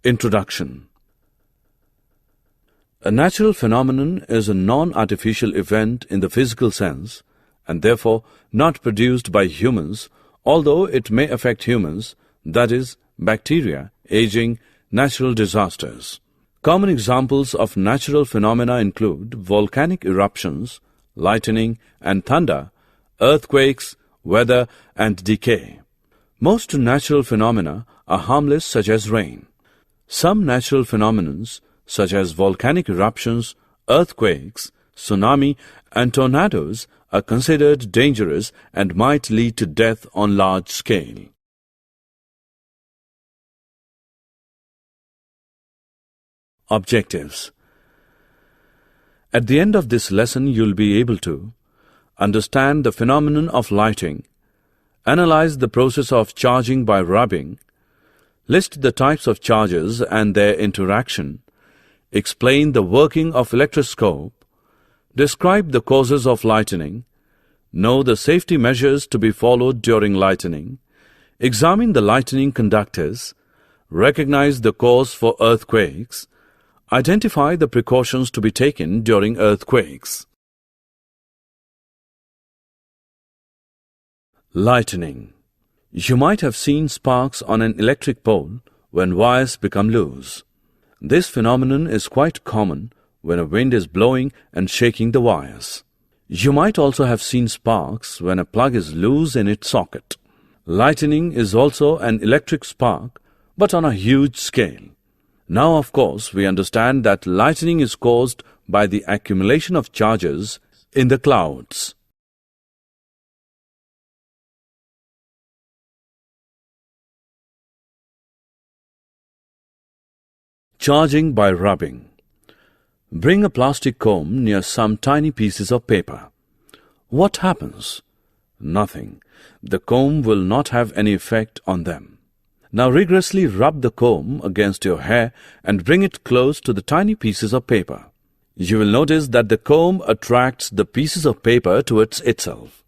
Introduction. A natural phenomenon is a non-artificial event in the physical sense and therefore not produced by humans, although it may affect humans, that is, bacteria, aging, natural disasters. Common examples of natural phenomena include volcanic eruptions, lightning and thunder, earthquakes, weather and decay. Most natural phenomena are harmless, such as rain. Some natural phenomena, such as volcanic eruptions, earthquakes, tsunami and tornadoes, are considered dangerous and might lead to death on large scale. Objectives. At the end of this lesson, you'll be able to understand the phenomenon of lighting, analyze the process of charging by rubbing, list the types of charges and their interaction, explain the working of electroscope, describe the causes of lightning, know the safety measures to be followed during lightning, examine the lightning conductors, recognize the cause for earthquakes, identify the precautions to be taken during earthquakes. Lightning. You might have seen sparks on an electric pole when wires become loose. This phenomenon is quite common when a wind is blowing and shaking the wires. You might also have seen sparks when a plug is loose in its socket. Lightning is also an electric spark, but on a huge scale. Now, of course, we understand that lightning is caused by the accumulation of charges in the clouds. Charging by rubbing. Bring a plastic comb near some tiny pieces of paper. What happens? Nothing. The comb will not have any effect on them. Now rigorously rub the comb against your hair and bring it close to the tiny pieces of paper. You will notice that the comb attracts the pieces of paper towards itself.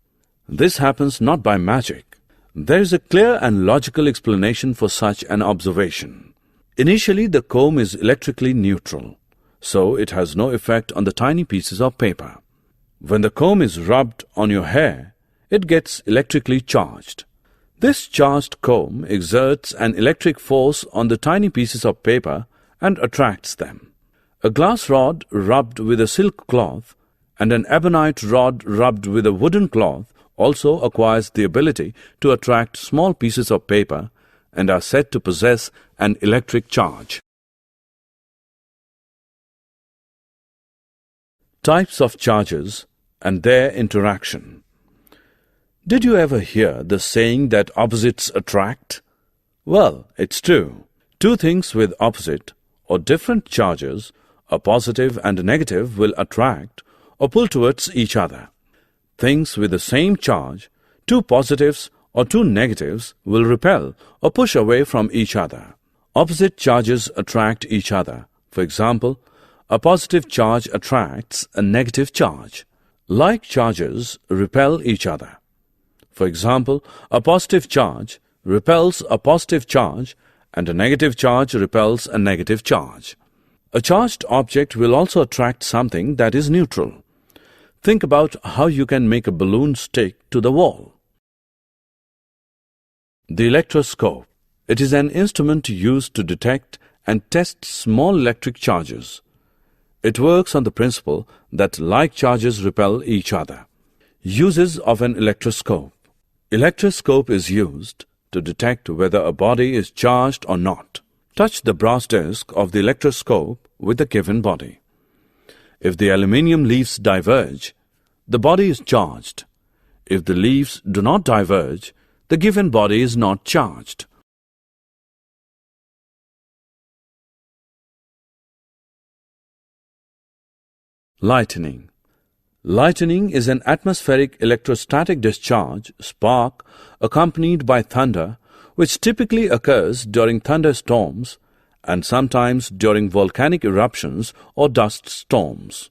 This happens not by magic. There is a clear and logical explanation for such an observation. Initially, the comb is electrically neutral, so it has no effect on the tiny pieces of paper. When the comb is rubbed on your hair, it gets electrically charged. This charged comb exerts an electric force on the tiny pieces of paper and attracts them. A glass rod rubbed with a silk cloth and an ebonite rod rubbed with a wooden cloth also acquires the ability to attract small pieces of paper and are said to possess an electric charge. Types of charges and their interaction. Did you ever hear the saying that opposites attract? Well, it's true. Two things with opposite or different charges, a positive and a negative, will attract or pull towards each other. Things with the same charge, two positives or two negatives, will repel or push away from each other. Opposite charges attract each other. For example, a positive charge attracts a negative charge. Like charges repel each other. For example, a positive charge repels a positive charge and a negative charge repels a negative charge. A charged object will also attract something that is neutral. Think about how you can make a balloon stick to the wall. The electroscope. It is an instrument used to detect and test small electric charges. It works on the principle that like charges repel each other. Uses of an electroscope. Electroscope is used to detect whether a body is charged or not. Touch the brass disc of the electroscope with the given body. If the aluminium leaves diverge, the body is charged. If the leaves do not diverge, the given body is not charged. Lightning. Lightning is an atmospheric electrostatic discharge, spark, accompanied by thunder, which typically occurs during thunderstorms and sometimes during volcanic eruptions or dust storms.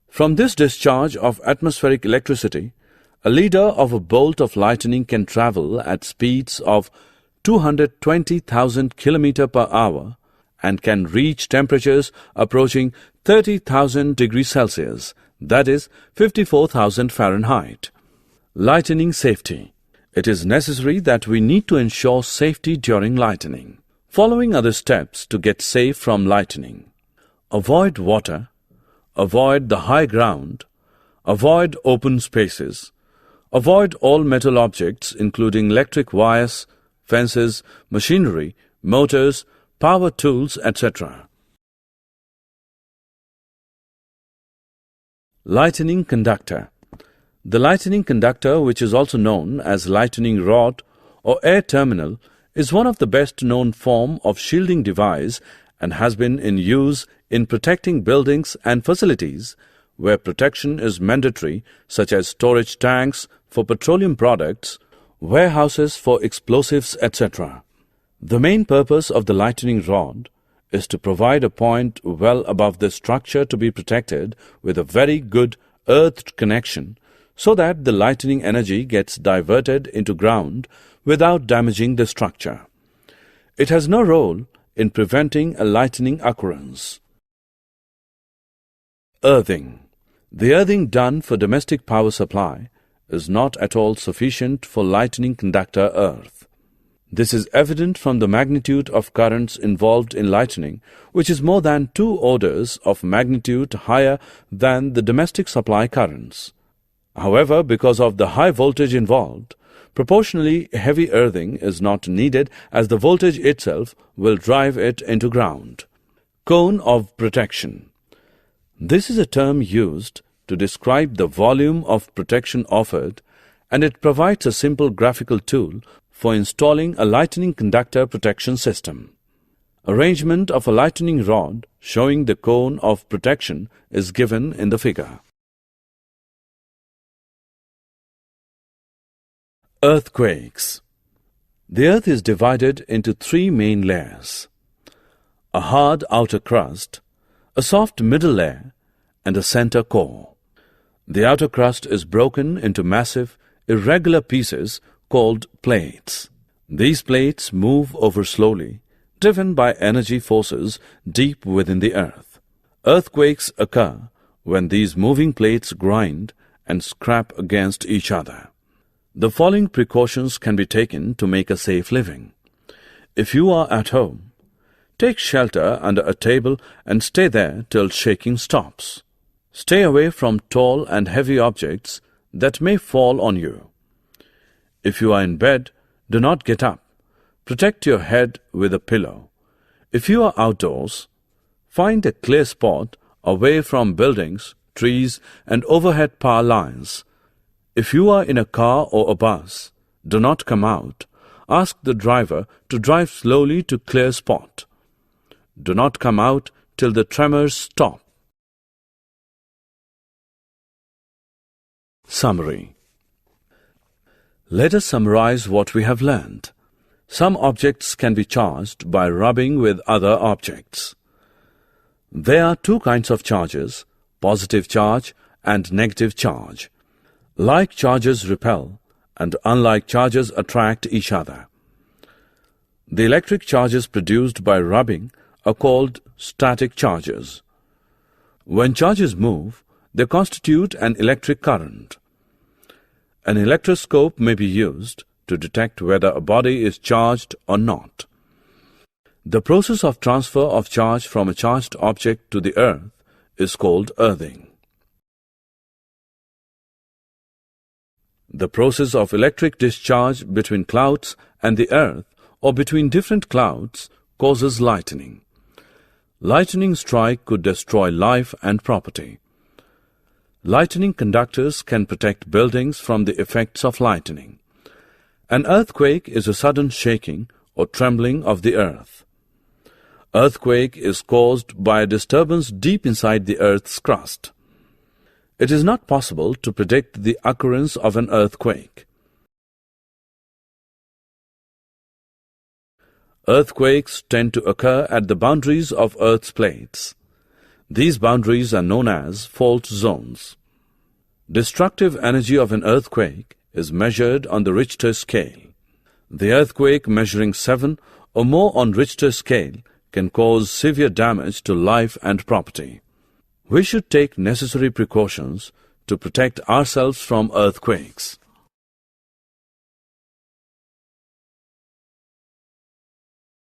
From this discharge of atmospheric electricity, a leader of a bolt of lightning can travel at speeds of 220,000 km per hour and can reach temperatures approaching 30,000 degrees Celsius, that is 54,000 Fahrenheit. Lightning safety. It is necessary that we need to ensure safety during lightning. Following are the steps to get safe from lightning. Avoid water. Avoid the high ground. Avoid open spaces. Avoid all metal objects including electric wires, fences, machinery, motors, power tools, etc. Lightning conductor. The lightning conductor, which is also known as lightning rod or air terminal, is one of the best known form of shielding device and has been in use in protecting buildings and facilities where protection is mandatory, such as storage tanks for petroleum products, warehouses for explosives, etc. The main purpose of the lightning rod is to provide a point well above the structure to be protected with a very good earthed connection so that the lightning energy gets diverted into ground without damaging the structure. It has no role in preventing a lightning occurrence. Earthing. The earthing done for domestic power supply is not at all sufficient for lightning conductor earth. This is evident from the magnitude of currents involved in lightning, which is more than 2 orders of magnitude higher than the domestic supply currents. However, because of the high voltage involved, proportionally heavy earthing is not needed as the voltage itself will drive it into ground. Cone of protection. This is a term used to describe the volume of protection offered, and it provides a simple graphical tool for installing a lightning conductor protection system. Arrangement of a lightning rod showing the cone of protection is given in the figure. Earthquakes. The earth is divided into 3 main layers: a hard outer crust, a soft middle layer, and a center core. The outer crust is broken into massive, irregular pieces called plates. These plates move over slowly, driven by energy forces deep within the earth. Earthquakes occur when these moving plates grind and scrap against each other. The following precautions can be taken to make a safe living. If you are at home, take shelter under a table and stay there till shaking stops. Stay away from tall and heavy objects that may fall on you. If you are in bed, do not get up. Protect your head with a pillow. If you are outdoors, find a clear spot away from buildings, trees, and overhead power lines. If you are in a car or a bus, do not come out. Ask the driver to drive slowly to clear spot. Do not come out till the tremors stop. Summary. Let us summarize what we have learned. Some objects can be charged by rubbing with other objects. There are 2 kinds of charges, positive charge and negative charge. Like charges repel and unlike charges attract each other. The electric charges produced by rubbing are called static charges. When charges move, they constitute an electric current. An electroscope may be used to detect whether a body is charged or not. The process of transfer of charge from a charged object to the earth is called earthing. The process of electric discharge between clouds and the earth or between different clouds causes lightning. Lightning strike could destroy life and property. Lightning conductors can protect buildings from the effects of lightning. An earthquake is a sudden shaking or trembling of the earth. Earthquake is caused by a disturbance deep inside the earth's crust. It is not possible to predict the occurrence of an earthquake. Earthquakes tend to occur at the boundaries of Earth's plates. These boundaries are known as fault zones. Destructive energy of an earthquake is measured on the Richter scale. The earthquake measuring 7 or more on Richter scale can cause severe damage to life and property. We should take necessary precautions to protect ourselves from earthquakes.